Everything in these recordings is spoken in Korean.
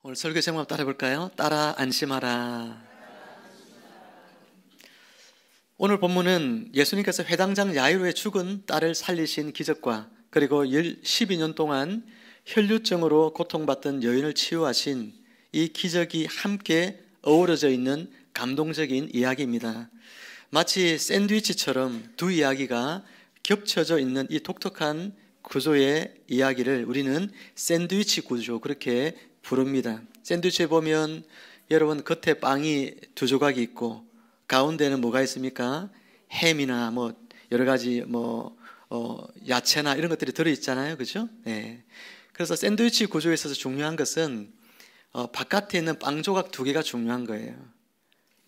오늘 설교 제목 한번 따라 해볼까요? 따라 안심하라. 오늘 본문은 예수님께서 회당장 야이로의 죽은 딸을 살리신 기적과 그리고 12년 동안 혈류증으로 고통받던 여인을 치유하신 이 기적이 함께 어우러져 있는 감동적인 이야기입니다. 마치 샌드위치처럼 두 이야기가 겹쳐져 있는 이 독특한 구조의 이야기를 우리는 샌드위치 구조 그렇게 부릅니다. 샌드위치에 보면 여러분 겉에 빵이 두 조각이 있고 가운데는 뭐가 있습니까? 햄이나 여러 가지 야채나 이런 것들이 들어 있잖아요, 그죠? 네. 그래서 샌드위치 구조에 있어서 중요한 것은 바깥에 있는 빵 조각 두 개가 중요한 거예요.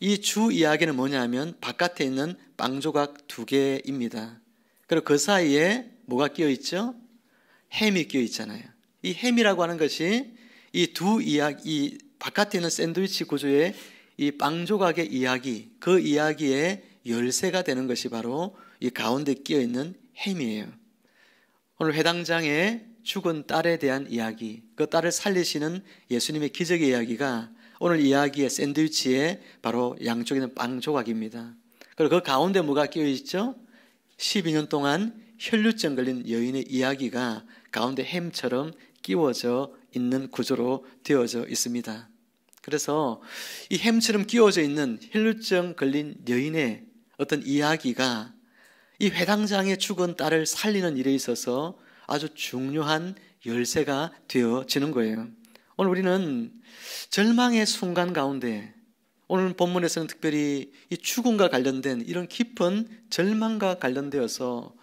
이 주 이야기는 뭐냐면 바깥에 있는 빵 조각 두 개입니다. 그리고 그 사이에 뭐가 끼어 있죠? 햄이 끼어 있잖아요. 이 햄이라고 하는 것이 이 두 이야기, 바깥에 있는 샌드위치 구조의 이 빵 조각의 이야기, 그 이야기의 열쇠가 되는 것이 바로 이 가운데 끼어 있는 햄이에요. 오늘 회당장의 죽은 딸에 대한 이야기, 그 딸을 살리시는 예수님의 기적의 이야기가 오늘 이야기의 샌드위치의 바로 양쪽에 있는 빵 조각입니다. 그리고 그 가운데 뭐가 끼어 있죠? 12년 동안 혈류증 걸린 여인의 이야기가 가운데 햄처럼 끼워져 있는 구조로 되어져 있습니다. 그래서 이 햄처럼 끼워져 있는 혈류증 걸린 여인의 어떤 이야기가 이 회당장의 죽은 딸을 살리는 일에 있어서 아주 중요한 열쇠가 되어지는 거예요. 오늘 우리는 절망의 순간 가운데, 오늘 본문에서는 특별히 이 죽음과 관련된 이런 깊은 절망과 관련되어서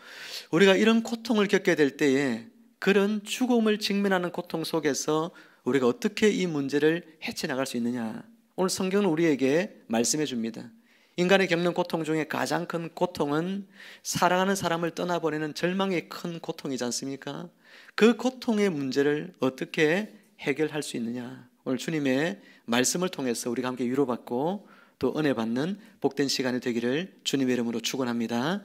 우리가 이런 고통을 겪게 될 때에 그런 죽음을 직면하는 고통 속에서 우리가 어떻게 이 문제를 헤쳐나갈 수 있느냐, 오늘 성경은 우리에게 말씀해 줍니다. 인간이 겪는 고통 중에 가장 큰 고통은 사랑하는 사람을 떠나보내는 절망의 큰 고통이지 않습니까? 그 고통의 문제를 어떻게 해결할 수 있느냐, 오늘 주님의 말씀을 통해서 우리가 함께 위로받고 또 은혜 받는 복된 시간이 되기를 주님의 이름으로 축원합니다.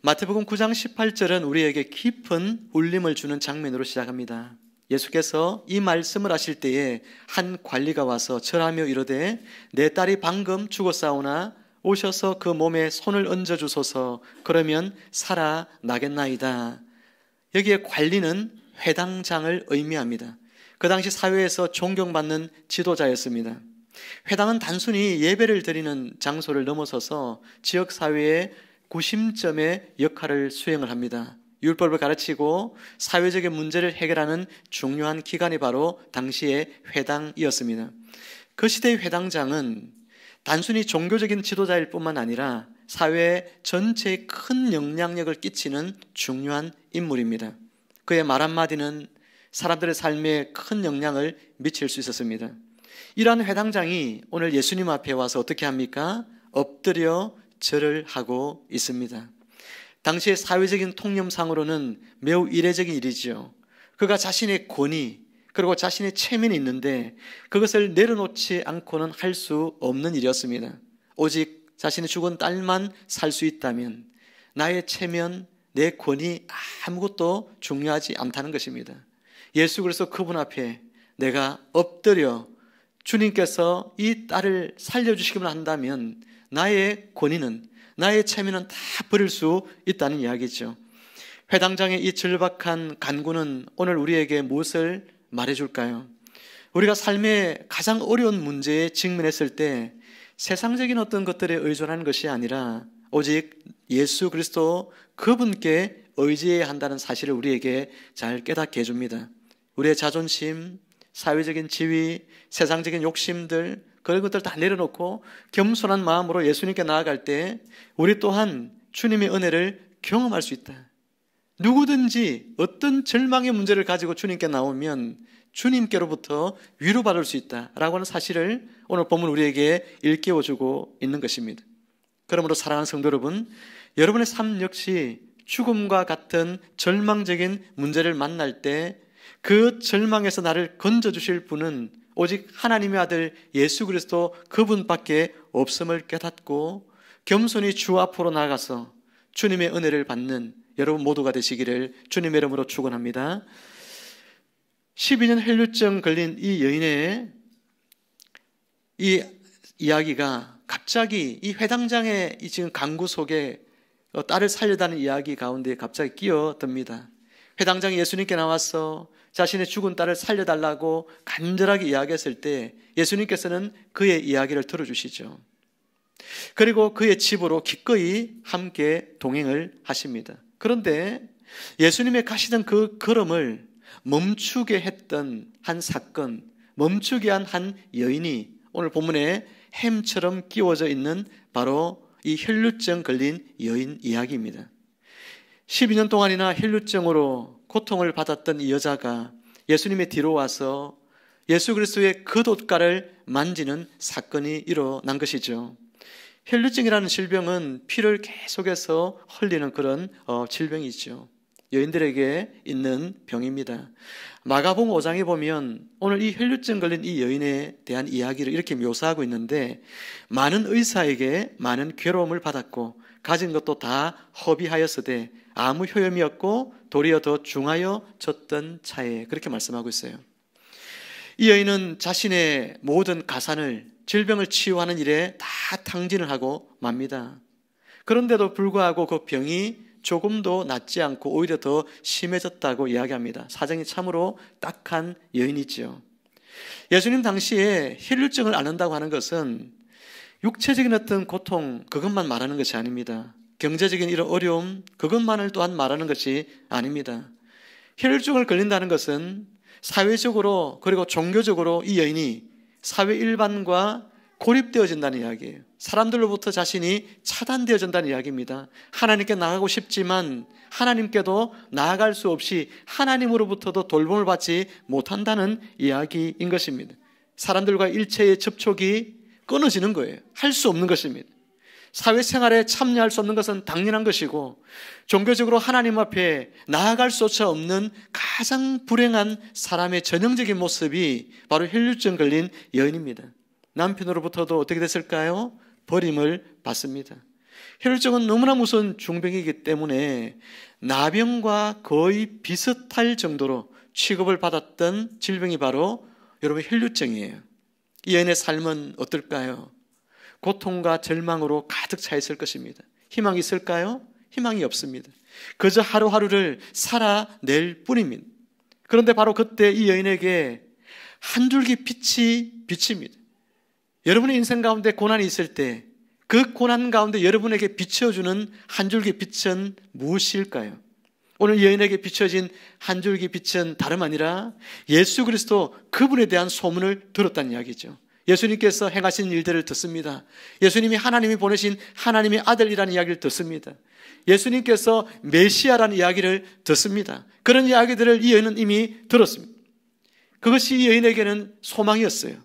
마태복음 9장 18절은 우리에게 깊은 울림을 주는 장면으로 시작합니다. 예수께서 이 말씀을 하실 때에 한 관리가 와서 절하며 이르되 내 딸이 방금 죽었사오나 오셔서 그 몸에 손을 얹어 주소서, 그러면 살아나겠나이다. 여기에 관리는 회당장을 의미합니다. 그 당시 사회에서 존경받는 지도자였습니다. 회당은 단순히 예배를 드리는 장소를 넘어서서 지역사회의 구심점의 역할을 수행을 합니다. 율법을 가르치고 사회적인 문제를 해결하는 중요한 기관이 바로 당시의 회당이었습니다. 그 시대의 회당장은 단순히 종교적인 지도자일 뿐만 아니라 사회 전체에 큰 영향력을 끼치는 중요한 인물입니다. 그의 말 한마디는 사람들의 삶에 큰 영향을 미칠 수 있었습니다. 이러한 회당장이 오늘 예수님 앞에 와서 어떻게 합니까? 엎드려 절을 하고 있습니다. 당시의 사회적인 통념상으로는 매우 이례적인 일이죠. 그가 자신의 권위 그리고 자신의 체면이 있는데 그것을 내려놓지 않고는 할 수 없는 일이었습니다. 오직 자신의 죽은 딸만 살 수 있다면 나의 체면, 내 권위 아무것도 중요하지 않다는 것입니다. 예수 그리스도 그분 앞에 내가 엎드려 주님께서 이 딸을 살려주시기만 한다면 나의 권위는, 나의 체면은 다 버릴 수 있다는 이야기죠. 회당장의 이 절박한 간구는 오늘 우리에게 무엇을 말해줄까요? 우리가 삶의 가장 어려운 문제에 직면했을 때 세상적인 어떤 것들에 의존하는 것이 아니라 오직 예수 그리스도 그분께 의지해야 한다는 사실을 우리에게 잘 깨닫게 해줍니다. 우리의 자존심, 사회적인 지위, 세상적인 욕심들, 그런 것들 다 내려놓고 겸손한 마음으로 예수님께 나아갈 때 우리 또한 주님의 은혜를 경험할 수 있다. 누구든지 어떤 절망의 문제를 가지고 주님께 나오면 주님께로부터 위로받을 수 있다라고 하는 사실을 오늘 본문 우리에게 일깨워주고 있는 것입니다. 그러므로 사랑하는 성도 여러분, 여러분의 삶 역시 죽음과 같은 절망적인 문제를 만날 때 그 절망에서 나를 건져주실 분은 오직 하나님의 아들 예수 그리스도 그분밖에 없음을 깨닫고 겸손히 주 앞으로 나아가서 주님의 은혜를 받는 여러분 모두가 되시기를 주님의 이름으로 축원합니다. 12년 혈류증 걸린 이 여인의 이 이야기가 갑자기 이 회당장의 이 지금 강구 속에 딸을 살려다는 이야기 가운데 갑자기 끼어듭니다. 회당장이 예수님께 나와서 자신의 죽은 딸을 살려달라고 간절하게 이야기했을 때 예수님께서는 그의 이야기를 들어주시죠. 그리고 그의 집으로 기꺼이 함께 동행을 하십니다. 그런데 예수님의 가시던 그 걸음을 멈추게 했던 한 사건, 멈추게 한 한 여인이 오늘 본문에 햄처럼 끼워져 있는 바로 이 혈류증 걸린 여인 이야기입니다. 12년 동안이나 혈류증으로 고통을 받았던 이 여자가 예수님의 뒤로 와서 예수 그리스도의 겉옷가를 만지는 사건이 일어난 것이죠. 혈류증이라는 질병은 피를 계속해서 흘리는 그런 질병이죠. 여인들에게 있는 병입니다. 마가복음 5장에 보면 오늘 이 혈류증 걸린 이 여인에 대한 이야기를 이렇게 묘사하고 있는데, 많은 의사에게 많은 괴로움을 받았고 가진 것도 다 허비하였으되 아무 효험이 없고 도리어 더 중하여졌던 차에, 그렇게 말씀하고 있어요. 이 여인은 자신의 모든 가산을 질병을 치유하는 일에 다 탕진을 하고 맙니다. 그런데도 불구하고 그 병이 조금도 낫지 않고 오히려 더 심해졌다고 이야기합니다. 사정이 참으로 딱한 여인이지요. 예수님 당시에 혈류증을 앓는다고 하는 것은 육체적인 어떤 고통, 그것만 말하는 것이 아닙니다. 경제적인 이런 어려움, 그것만을 또한 말하는 것이 아닙니다. 혈류증을 걸린다는 것은 사회적으로 그리고 종교적으로 이 여인이 사회 일반과 고립되어진다는 이야기예요. 사람들로부터 자신이 차단되어진다는 이야기입니다. 하나님께 나가고 싶지만 하나님께도 나아갈 수 없이 하나님으로부터도 돌봄을 받지 못한다는 이야기인 것입니다. 사람들과 일체의 접촉이 끊어지는 거예요. 할 수 없는 것입니다. 사회생활에 참여할 수 없는 것은 당연한 것이고, 종교적으로 하나님 앞에 나아갈 수조차 없는 가장 불행한 사람의 전형적인 모습이 바로 혈류증 걸린 여인입니다. 남편으로부터도 어떻게 됐을까요? 버림을 받습니다. 혈류증은 너무나 무서운 중병이기 때문에 나병과 거의 비슷할 정도로 취급을 받았던 질병이 바로 여러분 혈류증이에요. 이 여인의 삶은 어떨까요? 고통과 절망으로 가득 차 있을 것입니다. 희망이 있을까요? 희망이 없습니다. 그저 하루하루를 살아낼 뿐입니다. 그런데 바로 그때 이 여인에게 한 줄기 빛이 비칩니다. 여러분의 인생 가운데 고난이 있을 때 그 고난 가운데 여러분에게 비춰주는 한 줄기 빛은 무엇일까요? 오늘 여인에게 비춰진 한 줄기 빛은 다름 아니라 예수 그리스도, 그분에 대한 소문을 들었다는 이야기죠. 예수님께서 행하신 일들을 듣습니다. 예수님이 하나님이 보내신 하나님의 아들이라는 이야기를 듣습니다. 예수님께서 메시아라는 이야기를 듣습니다. 그런 이야기들을 이 여인은 이미 들었습니다. 그것이 이 여인에게는 소망이었어요.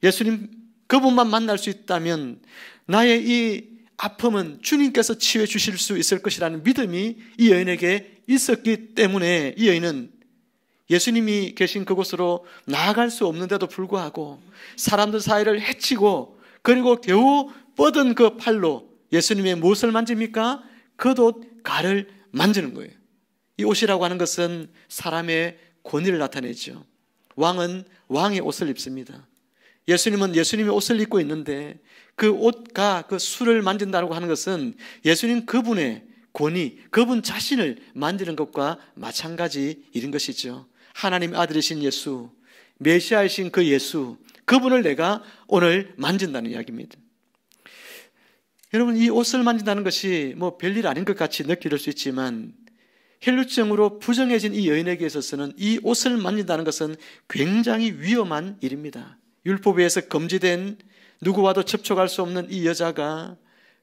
예수님 그분만 만날 수 있다면 나의 이 아픔은 주님께서 치유해 주실 수 있을 것이라는 믿음이 이 여인에게 있었기 때문에 이 여인은 예수님이 계신 그곳으로 나아갈 수 없는데도 불구하고 사람들 사이를 헤치고 그리고 겨우 뻗은 그 팔로 예수님의 무엇을 만집니까? 겉옷 가를 만지는 거예요. 이 옷이라고 하는 것은 사람의 권위를 나타내죠. 왕은 왕의 옷을 입습니다. 예수님은 예수님의 옷을 입고 있는데 그 옷과 그 술을 만진다고 하는 것은 예수님 그분의 권위, 그분 자신을 만지는 것과 마찬가지 일인 것이죠. 하나님의 아들이신 예수, 메시아이신 그 예수, 그분을 내가 오늘 만진다는 이야기입니다. 여러분, 이 옷을 만진다는 것이 뭐 별일 아닌 것 같이 느낄 수 있지만 혈류증으로 부정해진 이 여인에게 있어서는 이 옷을 만진다는 것은 굉장히 위험한 일입니다. 율법에서 금지된 누구와도 접촉할 수 없는 이 여자가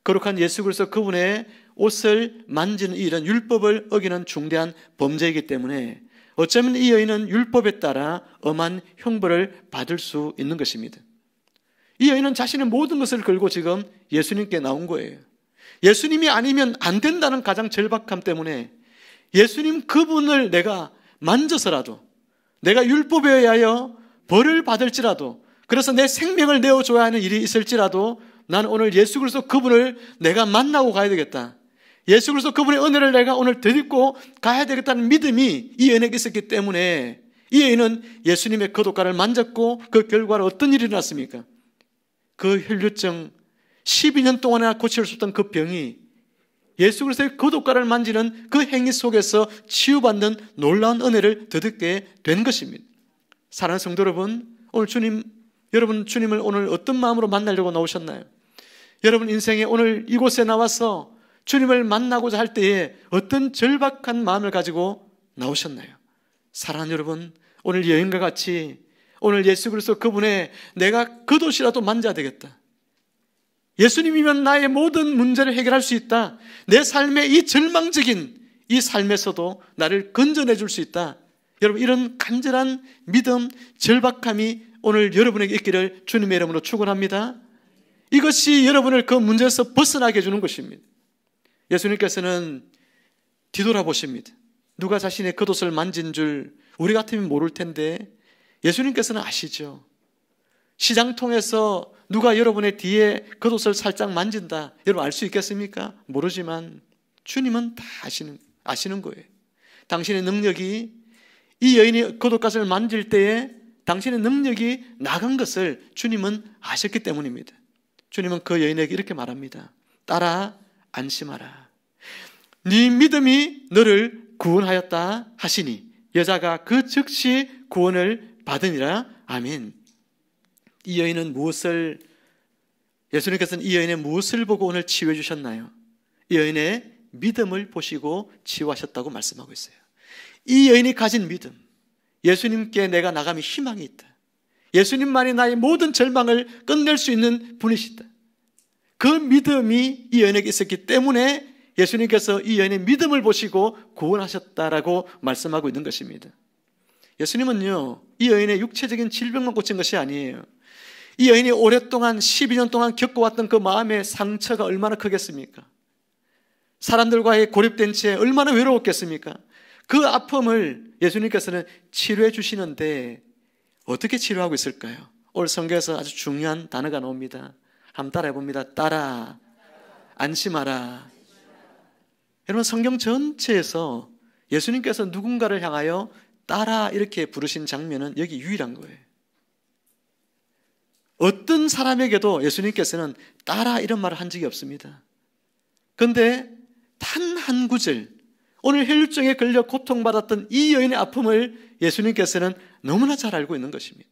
거룩한 예수 그리스도 그분의 옷을 만지는 일은 율법을 어기는 중대한 범죄이기 때문에 어쩌면 이 여인은 율법에 따라 엄한 형벌을 받을 수 있는 것입니다. 이 여인은 자신의 모든 것을 걸고 지금 예수님께 나온 거예요. 예수님이 아니면 안 된다는 가장 절박함 때문에 예수님 그분을 내가 만져서라도, 내가 율법에 의하여 벌을 받을지라도, 그래서 내 생명을 내어줘야 하는 일이 있을지라도 나는 오늘 예수 그리스도 그분을 내가 만나고 가야 되겠다. 예수 그리스도 그분의 은혜를 내가 오늘 덧입고 가야 되겠다는 믿음이 이 여인에게 있었기 때문에 이 여인은 예수님의 겉옷가를 만졌고 그 결과로 어떤 일이 일어났습니까? 그 혈류증 12년 동안이나 고칠 수 없던 그 병이 예수 그리스도의 겉옷가를 만지는 그 행위 속에서 치유받는 놀라운 은혜를 덧입게 된 것입니다. 사랑하는 성도 여러분, 오늘 여러분 주님을 오늘 어떤 마음으로 만나려고 나오셨나요? 여러분 인생에 오늘 이곳에 나와서 주님을 만나고자 할 때에 어떤 절박한 마음을 가지고 나오셨나요? 사랑하는 여러분, 오늘 여인과 같이 오늘 예수 그리스도 그분의 내가 겉옷이라도 만져야 되겠다. 예수님이면 나의 모든 문제를 해결할 수 있다. 내 삶의 이 절망적인 이 삶에서도 나를 건져내 줄 수 있다. 여러분 이런 간절한 믿음, 절박함이 오늘 여러분에게 있기를 주님의 이름으로 축원합니다. 이것이 여러분을 그 문제에서 벗어나게 해주는 것입니다. 예수님께서는 뒤돌아보십니다. 누가 자신의 겉옷을 만진 줄 우리 같으면 모를 텐데 예수님께서는 아시죠. 시장통에서 누가 여러분의 뒤에 겉옷을 살짝 만진다, 여러분 알 수 있겠습니까? 모르지만 주님은 다 아시는 거예요. 당신의 능력이 이 여인이 겉옷가슴을 만질 때에 당신의 능력이 나간 것을 주님은 아셨기 때문입니다. 주님은 그 여인에게 이렇게 말합니다. 딸아, 안심하라. 네 믿음이 너를 구원하였다 하시니 여자가 그 즉시 구원을 받으니라. 아멘. 이 여인은 예수님께서는 이 여인의 무엇을 보고 오늘 치유해 주셨나요? 이 여인의 믿음을 보시고 치유하셨다고 말씀하고 있어요. 이 여인이 가진 믿음, 예수님께 내가 나가면 희망이 있다. 예수님만이 나의 모든 절망을 끝낼 수 있는 분이시다. 그 믿음이 이 여인에게 있었기 때문에 예수님께서 이 여인의 믿음을 보시고 구원하셨다라고 말씀하고 있는 것입니다. 예수님은요, 이 여인의 육체적인 질병만 고친 것이 아니에요. 이 여인이 오랫동안 12년 동안 겪어왔던 그 마음의 상처가 얼마나 크겠습니까? 사람들과의 고립된 채 얼마나 외로웠겠습니까? 그 아픔을 예수님께서는 치료해 주시는데 어떻게 치료하고 있을까요? 오늘 성경에서 아주 중요한 단어가 나옵니다. 한번 따라해 봅니다. 딸아, 안심하라. 여러분 성경 전체에서 예수님께서 누군가를 향하여 딸아 이렇게 부르신 장면은 여기 유일한 거예요. 어떤 사람에게도 예수님께서는 딸아 이런 말을 한 적이 없습니다. 그런데 단 한 구절, 오늘 혈류증에 걸려 고통받았던 이 여인의 아픔을 예수님께서는 너무나 잘 알고 있는 것입니다.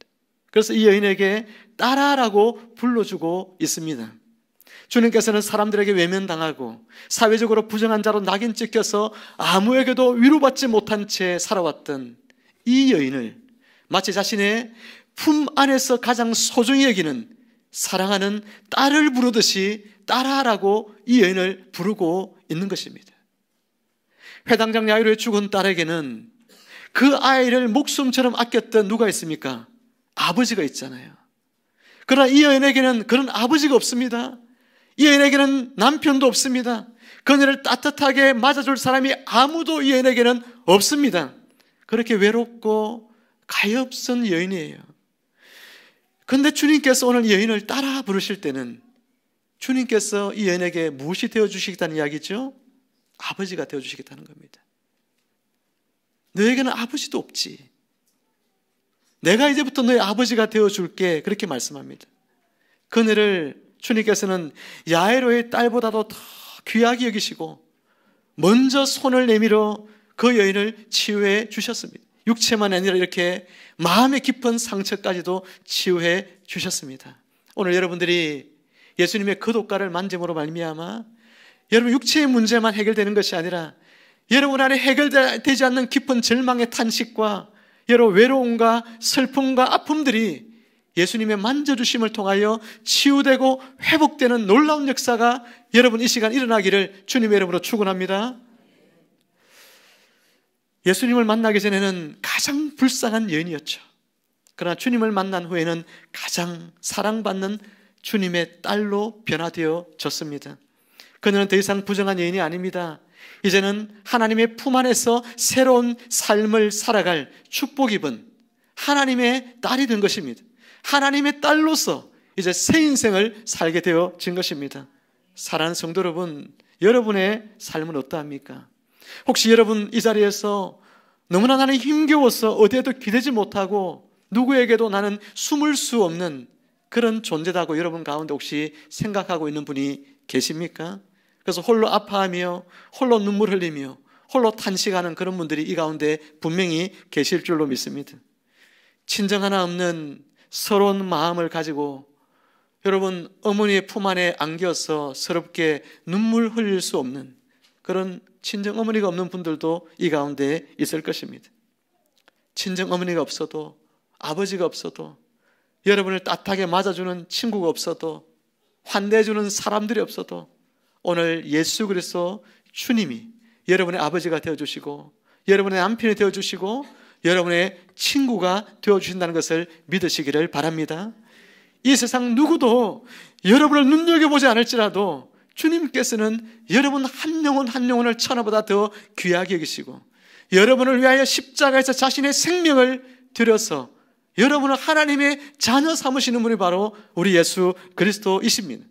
그래서 이 여인에게 딸아라고 불러주고 있습니다. 주님께서는 사람들에게 외면당하고 사회적으로 부정한 자로 낙인 찍혀서 아무에게도 위로받지 못한 채 살아왔던 이 여인을 마치 자신의 품 안에서 가장 소중히 여기는 사랑하는 딸을 부르듯이 딸아라고 이 여인을 부르고 있는 것입니다. 회당장 야이로의 죽은 딸에게는 그 아이를 목숨처럼 아꼈던 누가 있습니까? 아버지가 있잖아요. 그러나 이 여인에게는 그런 아버지가 없습니다. 이 여인에게는 남편도 없습니다. 그녀를 따뜻하게 맞아줄 사람이 아무도 이 여인에게는 없습니다. 그렇게 외롭고 가엾은 여인이에요. 그런데 주님께서 오늘 이 여인을 따라 부르실 때는 주님께서 이 여인에게 무엇이 되어주시겠다는 이야기죠? 아버지가 되어주시겠다는 겁니다. 너에게는 아버지도 없지. 내가 이제부터 너의 아버지가 되어줄게. 그렇게 말씀합니다. 그녀를 주님께서는 야이로의 딸보다도 더 귀하게 여기시고 먼저 손을 내밀어 그 여인을 치유해 주셨습니다. 육체만 아니라 이렇게 마음의 깊은 상처까지도 치유해 주셨습니다. 오늘 여러분들이 예수님의 겉옷가를 만짐으로 말미암아 여러분 육체의 문제만 해결되는 것이 아니라 여러분 안에 해결되지 않는 깊은 절망의 탄식과 여러 외로움과 슬픔과 아픔들이 예수님의 만져주심을 통하여 치유되고 회복되는 놀라운 역사가 여러분 이 시간 일어나기를 주님의 이름으로 축원합니다. 예수님을 만나기 전에는 가장 불쌍한 여인이었죠. 그러나 주님을 만난 후에는 가장 사랑받는 주님의 딸로 변화되어졌습니다. 그녀는 더 이상 부정한 여인이 아닙니다. 이제는 하나님의 품 안에서 새로운 삶을 살아갈 축복 입은 하나님의 딸이 된 것입니다. 하나님의 딸로서 이제 새 인생을 살게 되어진 것입니다. 사랑하는 성도 여러분, 여러분의 삶은 어떠합니까? 혹시 여러분 이 자리에서 너무나 나는 힘겨워서 어디에도 기대지 못하고 누구에게도 나는 숨을 수 없는 그런 존재다고 여러분 가운데 혹시 생각하고 있는 분이 계십니까? 그래서 홀로 아파하며 홀로 눈물 흘리며 홀로 탄식하는 그런 분들이 이 가운데 분명히 계실 줄로 믿습니다. 친정 하나 없는 서러운 마음을 가지고 여러분 어머니의 품 안에 안겨서 서럽게 눈물 흘릴 수 없는 그런 친정 어머니가 없는 분들도 이 가운데 있을 것입니다. 친정 어머니가 없어도 아버지가 없어도 여러분을 따뜻하게 맞아주는 친구가 없어도 환대해주는 사람들이 없어도 오늘 예수 그리스도 주님이 여러분의 아버지가 되어주시고 여러분의 남편이 되어주시고 여러분의 친구가 되어주신다는 것을 믿으시기를 바랍니다. 이 세상 누구도 여러분을 눈여겨보지 않을지라도 주님께서는 여러분 한 영혼 한 영혼을 천하보다 더 귀하게 여기시고 여러분을 위하여 십자가에서 자신의 생명을 들여서 여러분을 하나님의 자녀 삼으시는 분이 바로 우리 예수 그리스도이십니다.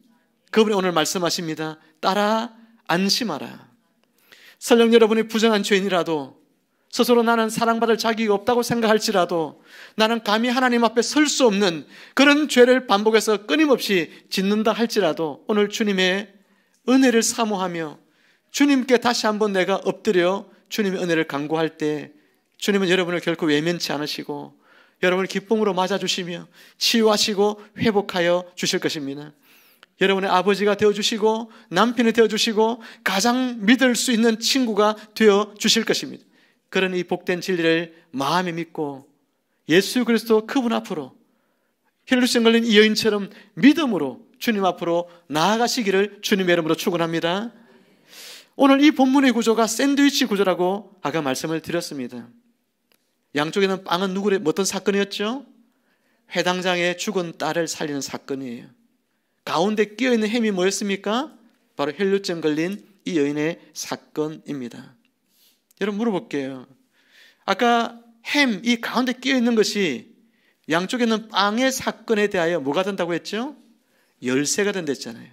그분이 오늘 말씀하십니다. 따라 안심하라. 설령 여러분이 부정한 죄인이라도 스스로 나는 사랑받을 자격이 없다고 생각할지라도 나는 감히 하나님 앞에 설 수 없는 그런 죄를 반복해서 끊임없이 짓는다 할지라도 오늘 주님의 은혜를 사모하며 주님께 다시 한번 내가 엎드려 주님의 은혜를 간구할 때 주님은 여러분을 결코 외면치 않으시고 여러분을 기쁨으로 맞아주시며 치유하시고 회복하여 주실 것입니다. 여러분의 아버지가 되어주시고 남편이 되어주시고 가장 믿을 수 있는 친구가 되어주실 것입니다. 그런 이 복된 진리를 마음에 믿고 예수 그리스도 그분 앞으로 혈루증 걸린 이 여인처럼 믿음으로 주님 앞으로 나아가시기를 주님의 이름으로 축원합니다. 오늘 이 본문의 구조가 샌드위치 구조라고 아까 말씀을 드렸습니다. 양쪽에는 빵은 누구의 어떤 사건이었죠? 회당장의 죽은 딸을 살리는 사건이에요. 가운데 끼어있는 햄이 뭐였습니까? 바로 혈루증 걸린 이 여인의 사건입니다. 여러분 물어볼게요. 아까 햄, 이 가운데 끼어있는 것이 양쪽에 있는 빵의 사건에 대하여 뭐가 된다고 했죠? 열쇠가 된다 했잖아요.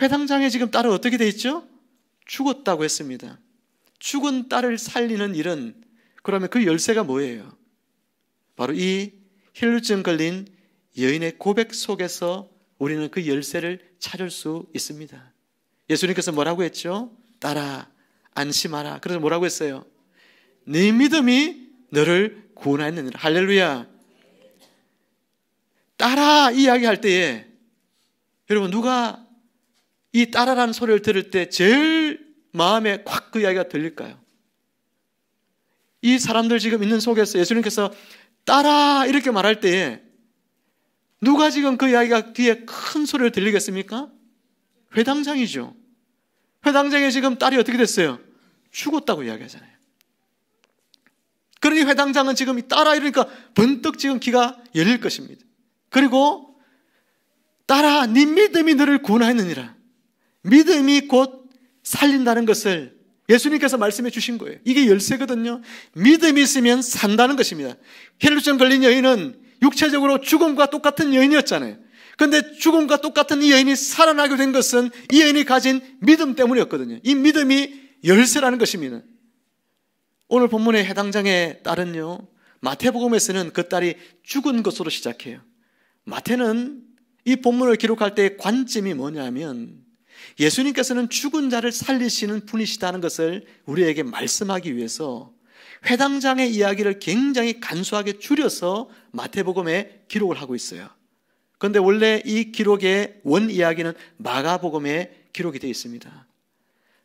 회당장의 지금 딸은 어떻게 돼 있죠? 죽었다고 했습니다. 죽은 딸을 살리는 일은 그러면 그 열쇠가 뭐예요? 바로 이 혈루증 걸린 여인의 고백 속에서 우리는 그 열쇠를 찾을 수 있습니다. 예수님께서 뭐라고 했죠? 따라 안심하라. 그래서 뭐라고 했어요? 네 믿음이 너를 구원하였느니라. 할렐루야. 따라 이야기할 때에 여러분 누가 이 따라라는 소리를 들을 때 제일 마음에 콱 그 이야기가 들릴까요? 이 사람들 지금 있는 속에서 예수님께서 따라 이렇게 말할 때에 누가 지금 그 이야기가 뒤에 큰 소리를 들리겠습니까? 회당장이죠. 회당장에 지금 딸이 어떻게 됐어요? 죽었다고 이야기하잖아요. 그러니 회당장은 지금 이 딸아 이러니까 번뜩 지금 귀가 열릴 것입니다. 그리고 딸아 네 믿음이 너를 구원하였느니라. 믿음이 곧 살린다는 것을 예수님께서 말씀해 주신 거예요. 이게 열쇠거든요. 믿음이 있으면 산다는 것입니다. 혈루증 걸린 여인은 육체적으로 죽음과 똑같은 여인이었잖아요. 그런데 죽음과 똑같은 이 여인이 살아나게 된 것은 이 여인이 가진 믿음 때문이었거든요. 이 믿음이 열쇠라는 것입니다. 오늘 본문의 해당장의 딸은요, 마태복음에서는 그 딸이 죽은 것으로 시작해요. 마태는 이 본문을 기록할 때의 관점이 뭐냐면 예수님께서는 죽은 자를 살리시는 분이시다는 것을 우리에게 말씀하기 위해서 회당장의 이야기를 굉장히 간소하게 줄여서 마태복음에 기록을 하고 있어요. 그런데 원래 이 기록의 원 이야기는 마가복음에 기록이 되어 있습니다.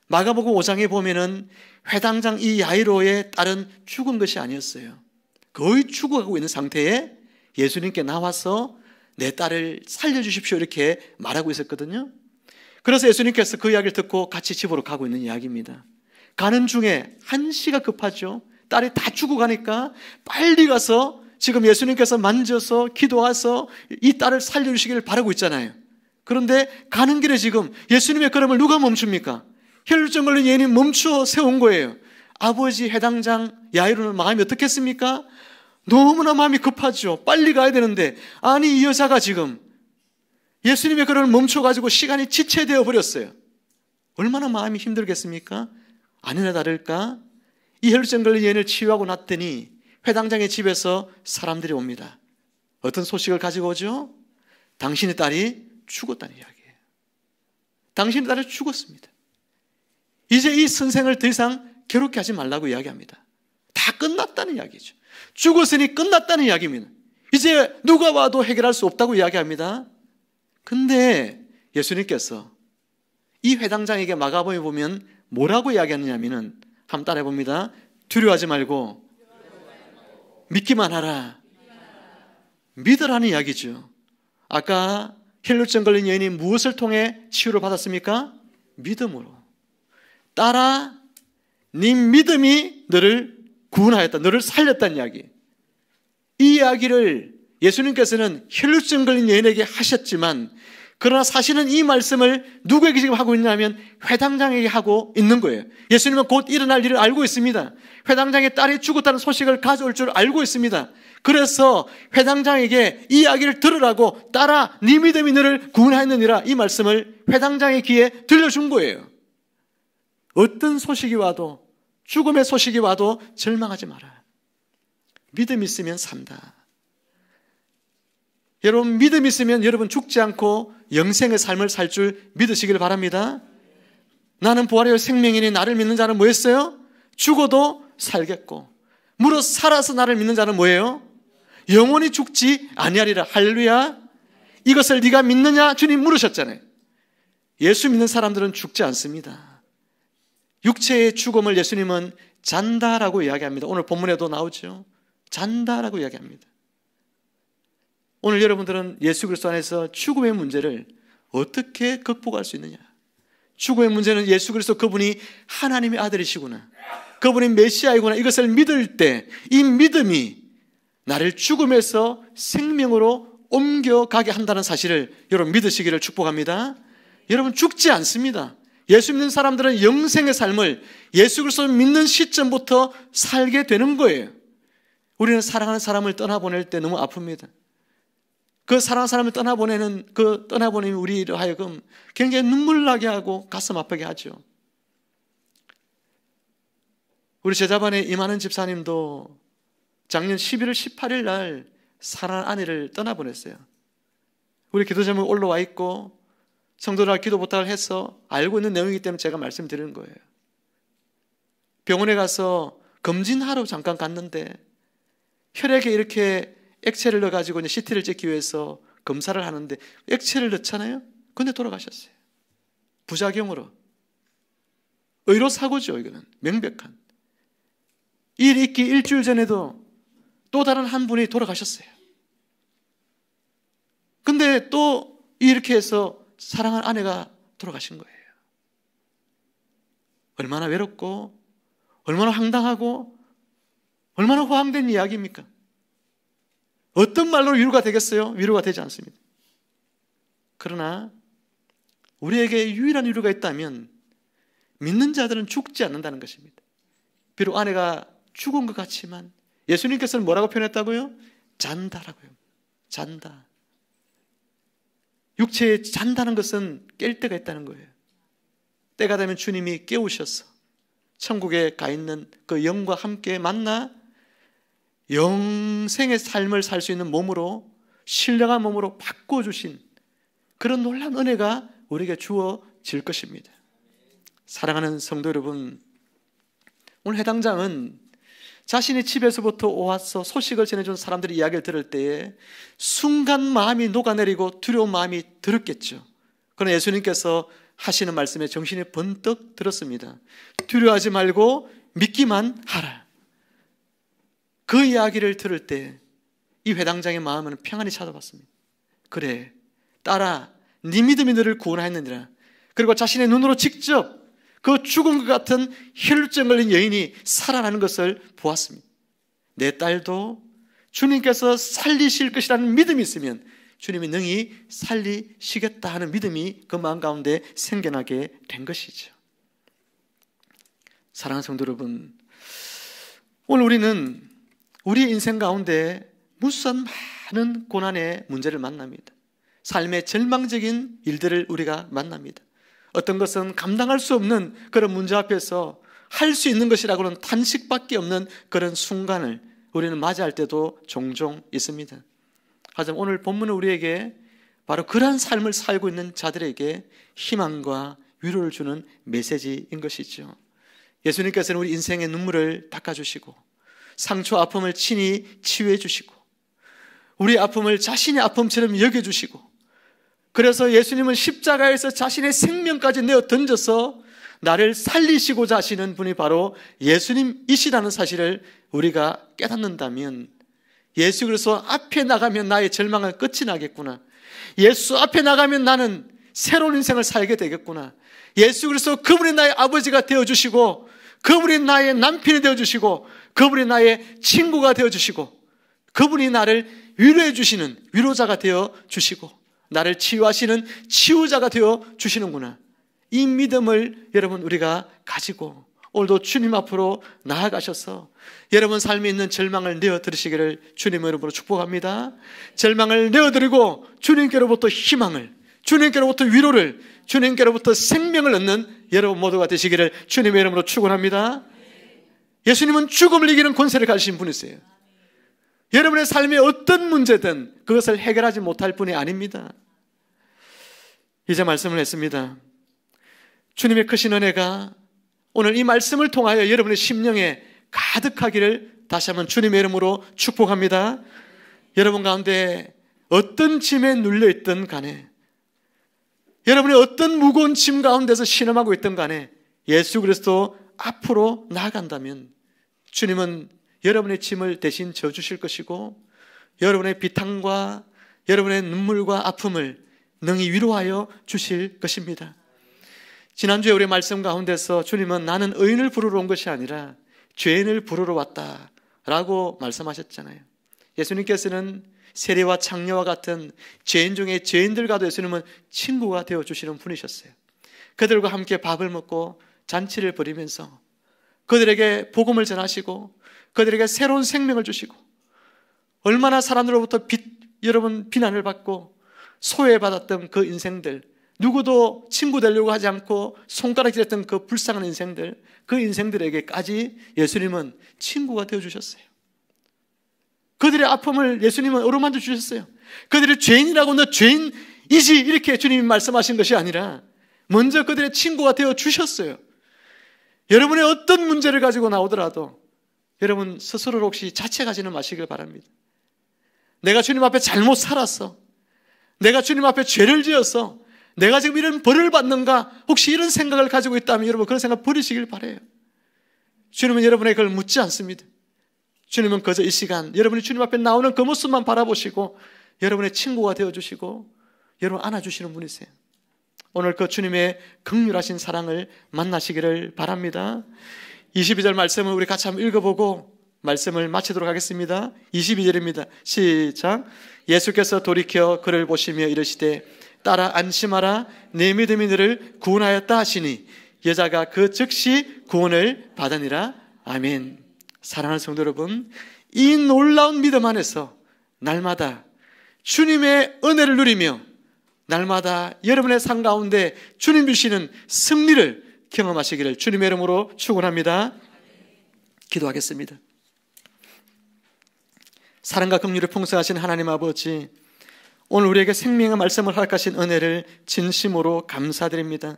마가복음 5장에 보면은 회당장 이 야이로의 딸은 죽은 것이 아니었어요. 거의 죽어가고 있는 상태에 예수님께 나와서 내 딸을 살려주십시오 이렇게 말하고 있었거든요. 그래서 예수님께서 그 이야기를 듣고 같이 집으로 가고 있는 이야기입니다. 가는 중에 한시가 급하죠. 딸이 다 죽어가니까 빨리 가서 지금 예수님께서 만져서 기도해서 이 딸을 살려주시기를 바라고 있잖아요. 그런데 가는 길에 지금 예수님의 걸음을 누가 멈춥니까? 혈루증 걸린 여인이 멈추어 세운 거예요. 아버지 해당장 야이로는 마음이 어떻겠습니까? 너무나 마음이 급하죠. 빨리 가야 되는데 아니 이 여자가 지금 예수님의 걸음을 멈춰가지고 시간이 지체되어 버렸어요. 얼마나 마음이 힘들겠습니까? 아니나 다를까 이 혈루증 걸린 여인을 치유하고 났더니 회당장의 집에서 사람들이 옵니다. 어떤 소식을 가지고 오죠? 당신의 딸이 죽었다는 이야기예요. 당신의 딸이 죽었습니다. 이제 이 선생을 더 이상 괴롭게 하지 말라고 이야기합니다. 다 끝났다는 이야기죠. 죽었으니 끝났다는 이야기입니다. 이제 누가 와도 해결할 수 없다고 이야기합니다. 근데 예수님께서 이 회당장에게 마가복음에 보면 뭐라고 이야기하느냐면은 한번 따라해 봅니다. 두려워하지 말고 믿기만 하라. 믿으라는 이야기죠. 아까 혈루증 걸린 여인이 무엇을 통해 치유를 받았습니까? 믿음으로. 딸아, 네 믿음이 너를 구원하였다. 너를 살렸다는 이야기. 이 이야기를 예수님께서는 혈루증 걸린 여인에게 하셨지만, 그러나 사실은 이 말씀을 누구에게 지금 하고 있냐면 회당장에게 하고 있는 거예요. 예수님은 곧 일어날 일을 알고 있습니다. 회당장의 딸이 죽었다는 소식을 가져올 줄 알고 있습니다. 그래서 회당장에게 이 이야기를 들으라고, 딸아 네 믿음이 너를 구원하였느니라, 이 말씀을 회당장의 귀에 들려준 거예요. 어떤 소식이 와도, 죽음의 소식이 와도 절망하지 마라. 믿음 있으면 산다. 여러분, 믿음 있으면 여러분 죽지 않고 영생의 삶을 살 줄 믿으시길 바랍니다. 나는 부활의 생명이니 나를 믿는 자는 뭐였어요? 죽어도 살겠고, 무릇 살아서 나를 믿는 자는 뭐예요? 영원히 죽지 아니하리라. 할렐루야. 이것을 네가 믿느냐? 주님 물으셨잖아요. 예수 믿는 사람들은 죽지 않습니다. 육체의 죽음을 예수님은 잔다라고 이야기합니다. 오늘 본문에도 나오죠. 잔다라고 이야기합니다. 오늘 여러분들은 예수 그리스도 안에서 죽음의 문제를 어떻게 극복할 수 있느냐? 죽음의 문제는 예수 그리스도 그분이 하나님의 아들이시구나, 그분이 메시아이구나, 이것을 믿을 때 이 믿음이 나를 죽음에서 생명으로 옮겨가게 한다는 사실을 여러분 믿으시기를 축복합니다. 여러분 죽지 않습니다. 예수 믿는 사람들은 영생의 삶을 예수 그리스도를 믿는 시점부터 살게 되는 거예요. 우리는 사랑하는 사람을 떠나보낼 때 너무 아픕니다. 그 사랑하는 사람을 떠나보내는 그 떠나보냄이 우리로 하여금 굉장히 눈물 나게 하고 가슴 아프게 하죠. 우리 제자반에 임하는 집사님도 작년 11월 18일 날 사랑하는 아내를 떠나보냈어요. 우리 기도 제목에 올라와 있고 성도들 기도 부탁을 해서 알고 있는 내용이기 때문에 제가 말씀드리는 거예요. 병원에 가서 검진하러 잠깐 갔는데 혈액에 이렇게 액체를 넣어가지고 이제 CT를 찍기 위해서 검사를 하는데 액체를 넣잖아요. 근데 돌아가셨어요. 부작용으로. 의료사고죠. 이거는 명백한. 일 있기 일주일 전에도 또 다른 한 분이 돌아가셨어요. 근데 또 이렇게 해서 사랑하는 아내가 돌아가신 거예요. 얼마나 외롭고 얼마나 황당하고 얼마나 호황된 이야기입니까? 어떤 말로 위로가 되겠어요? 위로가 되지 않습니다. 그러나 우리에게 유일한 위로가 있다면 믿는 자들은 죽지 않는다는 것입니다. 비록 아내가 죽은 것 같지만 예수님께서는 뭐라고 표현했다고요? 잔다라고요. 잔다. 육체에 잔다는 것은 깰 때가 있다는 거예요. 때가 되면 주님이 깨우셔서 천국에 가 있는 그 영과 함께 만나 영생의 삶을 살 수 있는 몸으로, 신령한 몸으로 바꿔주신 그런 놀라운 은혜가 우리에게 주어질 것입니다. 사랑하는 성도 여러분, 오늘 해당장은 자신의 집에서부터 와서 소식을 전해준 사람들의 이야기를 들을 때에 순간 마음이 녹아내리고 두려운 마음이 들었겠죠. 그러나 예수님께서 하시는 말씀에 정신이 번뜩 들었습니다. 두려워하지 말고 믿기만 하라. 그 이야기를 들을 때 이 회당장의 마음은 평안히 찾아왔습니다. 그래, 딸아, 네 믿음이 너를 구원하였느니라. 그리고 자신의 눈으로 직접 그 죽은 것 같은 혈루증 걸린 여인이 살아나는 것을 보았습니다. 내 딸도 주님께서 살리실 것이라는 믿음이 있으면 주님이 능히 살리시겠다 하는 믿음이 그 마음 가운데 생겨나게 된 것이죠. 사랑하는 성도 여러분, 오늘 우리는 우리 인생 가운데 무수한 많은 고난의 문제를 만납니다. 삶의 절망적인 일들을 우리가 만납니다. 어떤 것은 감당할 수 없는 그런 문제 앞에서 할 수 있는 것이라고는 탄식밖에 없는 그런 순간을 우리는 맞이할 때도 종종 있습니다. 하지만 오늘 본문은 우리에게 바로 그러한 삶을 살고 있는 자들에게 희망과 위로를 주는 메시지인 것이죠. 예수님께서는 우리 인생의 눈물을 닦아주시고 상처 아픔을 친히 치유해 주시고 우리 아픔을 자신의 아픔처럼 여겨주시고, 그래서 예수님은 십자가에서 자신의 생명까지 내어 던져서 나를 살리시고자 하시는 분이 바로 예수님이시라는 사실을 우리가 깨닫는다면, 예수 그리스도 앞에 나가면 나의 절망은 끝이 나겠구나, 예수 앞에 나가면 나는 새로운 인생을 살게 되겠구나, 예수 그리스도 그분이 나의 아버지가 되어주시고 그분이 나의 남편이 되어주시고 그분이 나의 친구가 되어주시고 그분이 나를 위로해 주시는 위로자가 되어주시고 나를 치유하시는 치유자가 되어주시는구나, 이 믿음을 여러분 우리가 가지고 오늘도 주님 앞으로 나아가셔서 여러분 삶에 있는 절망을 내어드리시기를 주님의 이름으로 축복합니다. 절망을 내어드리고 주님께로부터 희망을, 주님께로부터 위로를, 주님께로부터 생명을 얻는 여러분 모두가 되시기를 주님의 이름으로 축원합니다. 예수님은 죽음을 이기는 권세를 가지신 분이세요. 여러분의 삶에 어떤 문제든 그것을 해결하지 못할 분이 아닙니다. 이제 말씀을 했습니다. 주님의 크신 은혜가 오늘 이 말씀을 통하여 여러분의 심령에 가득하기를 다시 한번 주님의 이름으로 축복합니다. 여러분 가운데 어떤 짐에 눌려있든 간에, 여러분이 어떤 무거운 짐 가운데서 신음하고 있든 간에 예수 그리스도 앞으로 나아간다면 주님은 여러분의 짐을 대신 져주실 것이고 여러분의 비탄과 여러분의 눈물과 아픔을 능히 위로하여 주실 것입니다. 지난주에 우리 말씀 가운데서 주님은 나는 의인을 부르러 온 것이 아니라 죄인을 부르러 왔다 라고 말씀하셨잖아요. 예수님께서는 세리와 창녀와 같은 죄인 중에 죄인들과도 예수님은 친구가 되어주시는 분이셨어요. 그들과 함께 밥을 먹고 잔치를 벌이면서 그들에게 복음을 전하시고 그들에게 새로운 생명을 주시고, 얼마나 사람들로부터 여러분 비난을 받고 소외받았던 그 인생들, 누구도 친구 되려고 하지 않고 손가락질했던 그 불쌍한 인생들, 그 인생들에게까지 예수님은 친구가 되어주셨어요. 그들의 아픔을 예수님은 어루만져 주셨어요. 그들이 죄인이라고 너 죄인이지 이렇게 주님이 말씀하신 것이 아니라 먼저 그들의 친구가 되어주셨어요. 여러분의 어떤 문제를 가지고 나오더라도 여러분 스스로를 혹시 자책하지는 마시길 바랍니다. 내가 주님 앞에 잘못 살았어, 내가 주님 앞에 죄를 지었어, 내가 지금 이런 벌을 받는가, 혹시 이런 생각을 가지고 있다면 여러분 그런 생각 버리시길 바라요. 주님은 여러분의 그걸 묻지 않습니다. 주님은 그저 이 시간 여러분이 주님 앞에 나오는 그 모습만 바라보시고 여러분의 친구가 되어주시고 여러분 안아주시는 분이세요. 오늘 그 주님의 긍휼하신 사랑을 만나시기를 바랍니다. 22절 말씀을 우리 같이 한번 읽어보고 말씀을 마치도록 하겠습니다. 22절입니다. 시작. 예수께서 돌이켜 그를 보시며 이르시되 따라 안심하라, 내 믿음이 너를 구원하였다 하시니 여자가 그 즉시 구원을 받으니라. 아멘. 사랑하는 성도 여러분, 이 놀라운 믿음 안에서 날마다 주님의 은혜를 누리며 날마다 여러분의 삶 가운데 주님 주시는 승리를 경험하시기를 주님의 이름으로 축원합니다. 기도하겠습니다. 사랑과 긍휼을 풍성하신 하나님 아버지, 오늘 우리에게 생명의 말씀을 허락하신 은혜를 진심으로 감사드립니다.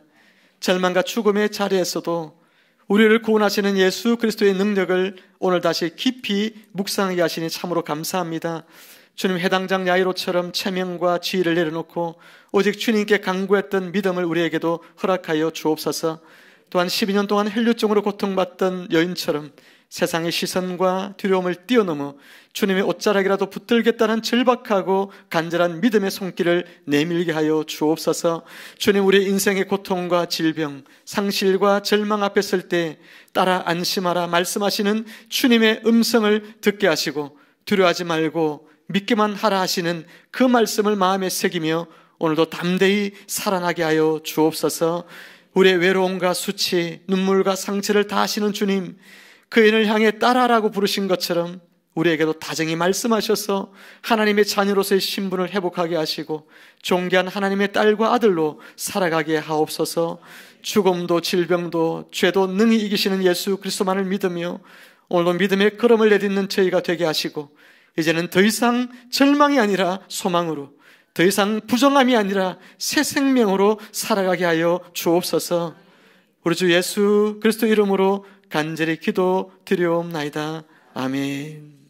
절망과 죽음의 자리에서도 우리를 구원하시는 예수 그리스도의 능력을 오늘 다시 깊이 묵상하게 하시니 참으로 감사합니다. 주님, 해당장 야이로처럼 체면과 지위를 내려놓고 오직 주님께 간구했던 믿음을 우리에게도 허락하여 주옵소서. 또한 12년 동안 혈류증으로 고통받던 여인처럼 세상의 시선과 두려움을 뛰어넘어 주님의 옷자락이라도 붙들겠다는 절박하고 간절한 믿음의 손길을 내밀게 하여 주옵소서. 주님, 우리 인생의 고통과 질병, 상실과 절망 앞에 설 때 따라 안심하라 말씀하시는 주님의 음성을 듣게 하시고 두려워하지 말고 믿기만 하라 하시는 그 말씀을 마음에 새기며 오늘도 담대히 살아나게 하여 주옵소서. 우리의 외로움과 수치, 눈물과 상처를 다 아시는 주님, 그 인을 향해 따라라고 부르신 것처럼 우리에게도 다정히 말씀하셔서 하나님의 자녀로서의 신분을 회복하게 하시고 존귀한 하나님의 딸과 아들로 살아가게 하옵소서. 죽음도 질병도 죄도 능히 이기시는 예수 그리스도만을 믿으며 오늘도 믿음의 걸음을 내딛는 저희가 되게 하시고 이제는 더 이상 절망이 아니라 소망으로, 더 이상 부정함이 아니라 새 생명으로 살아가게 하여 주옵소서. 우리 주 예수 그리스도 이름으로 간절히 기도드리옵나이다. 아멘.